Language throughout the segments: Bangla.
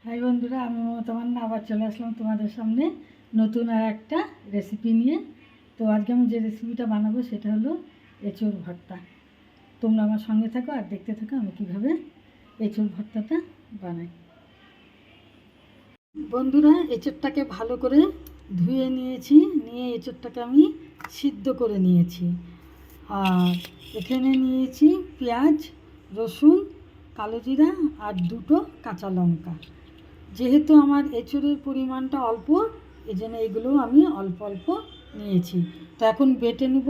হাই বন্ধুরা, আমি মমতা মান্না আবার চলে আসলাম তোমাদের সামনে নতুন আর একটা রেসিপি নিয়ে। তো আজকে আমি যে রেসিপিটা বানাবো সেটা হলো এঁচোড় ভর্তা। তোমরা আমার সঙ্গে থাকো আর দেখতে থাকো আমি কীভাবে এঁচোড় ভর্তাটা বানাই। বন্ধুরা, এঁচোড়টাকে ভালো করে ধুয়ে নিয়েছি, নিয়ে এঁচোড়টাকে আমি সিদ্ধ করে নিয়েছি। আর এখানে নিয়েছি পেঁয়াজ, রসুন, কালো জিরা আর দুটো কাঁচা লঙ্কা। যেহেতু আমার এঁচোড়ের পরিমাণটা অল্প, এই জন্য এগুলো আমি অল্প অল্প নিয়েছি। তো এখন বেটে নেব।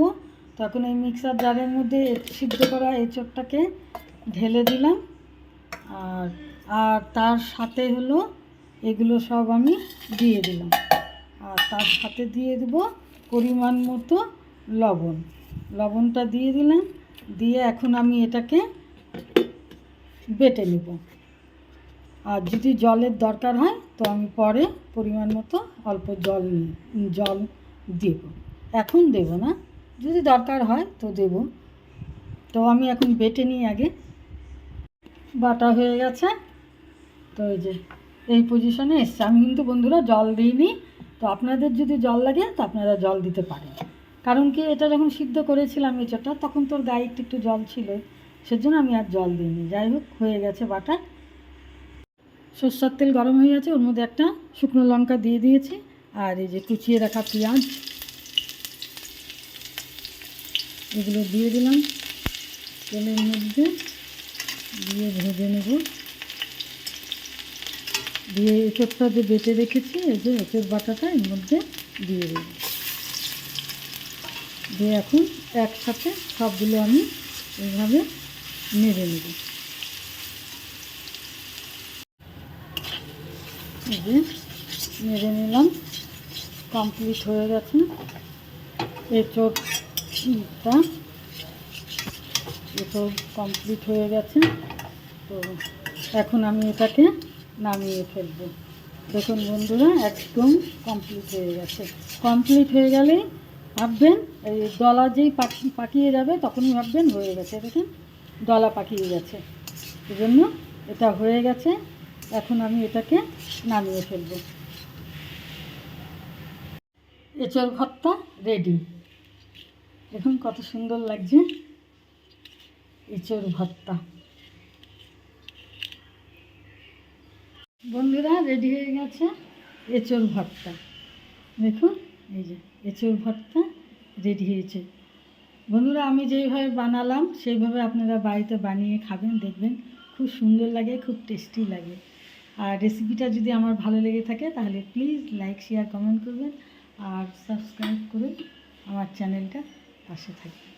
তো এখন এই মিক্সার জারের মধ্যে সিদ্ধ করা এঁচোড়টাকে ঢেলে দিলাম। আর আর তার সাথে হলো এগুলো সব আমি দিয়ে দিলাম। আর তার সাথে দিয়ে দেবো পরিমাণ মতো লবণ। লবণটা দিয়ে দিলাম, দিয়ে এখন আমি এটাকে বেটে নেব। আর যদি জলের দরকার হয় তো আমি পরে পরিমাণ মতো অল্প জল দেব, এখন দেব না, যদি দরকার হয় তো দেব। তো আমি এখন বেটে নিই আগে। বাটা হয়ে গেছে, তো এই যে এই পজিশনে এসছে। আমি কিন্তু বন্ধুরা জল দিইনি, তো আপনাদের যদি জল লাগে তো আপনারা জল দিতে পারেন। কারণ কি, এটা যখন সিদ্ধ করেছিলাম এঁচোড়টা তখন তোর গায়ে একটু জল ছিল, সেজন্য আমি আর জল দিইনি। যাই হোক, হয়ে গেছে বাটা। সরষের তেল গরম হয়ে গেছে, ওর মধ্যে একটা শুকনো লঙ্কা দিয়ে দিয়েছি। আর এই যে কুচিয়ে রাখা পেঁয়াজ, এগুলো দিয়ে দিলাম তেলের মধ্যে, দিয়ে ভেজে নেব। দিয়ে এঁচোড়টা যে বেটে রেখেছি, এই যে এঁচোড় বাটাটা এর মধ্যে দিয়ে দেব। দিয়ে এখন একসাথে সবগুলো আমি এইভাবে নেড়ে নেব। এই যে নেড়ে নিলাম, কমপ্লিট হয়ে গেছে এঁচোড়টা। এঁচোড় কমপ্লিট হয়ে গেছে। তো এখন আমি এটাকে নামিয়ে ফেলবো। দেখুন বন্ধুরা, একদম কমপ্লিট হয়ে গেছে। কমপ্লিট হয়ে গেলেই ভাববেন, এই দলা যেই পাকিয়ে যাবে তখনই ভাববেন হয়ে গেছে। দেখুন দলা পাকিয়ে গেছে, এই জন্য এটা হয়ে গেছে। এখন আমি এটাকে নামিয়ে ফেলবো। এঁচোড় ভর্তা রেডি। দেখুন কত সুন্দর লাগছে এঁচোড় ভর্তা। বন্ধুরা, রেডি হয়ে গেছে এঁচোড় ভর্তা। দেখুন এই যে এঁচোড় ভর্তা রেডি হয়েছে। বন্ধুরা, আমি যেইভাবে বানালাম সেইভাবে আপনারা বাড়িতে বানিয়ে খাবেন, দেখবেন খুব সুন্দর লাগে, খুব টেস্টি লাগে। আর রেসিপিটা যদি আমার ভালো লেগে থাকে তাহলে প্লিজ লাইক, শেয়ার, কমেন্ট করবেন আর সাবস্ক্রাইব করে আমার চ্যানেলটা পাশে থাকবেন।